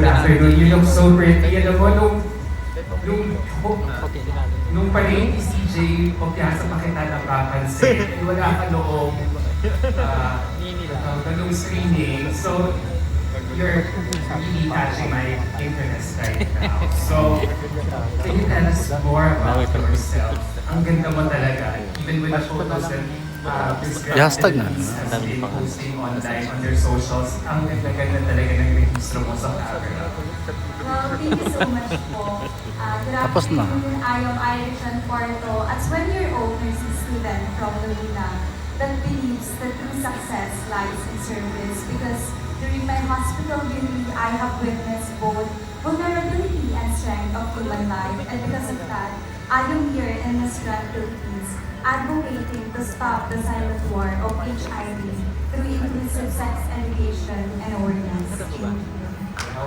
afternoon. You look so pretty. Alam mo, nung paling ni CJ, pagpiasa pa kita napapansin. Wala ka noong nung screening. So, you're really catching my interest right now. So, can you tell us more about yourself? Ang ganda mo talaga, even with the photos that Hashtag na. has been posting online on their socials. Ang ganda-ganda talaga ng registro mo sa camera. Well, thank you so much po. Good Tapos na. afternoon. I am Irishan Porto, a 20-year-old nursing student from Laguna that believes that true success lies in service because during my hospital duty, I have witnessed both vulnerability and strength of human life, and because of that, I am here in Miss Grand Philippines advocating to stop the silent war of HIV through inclusive sex education and awareness. Thank you.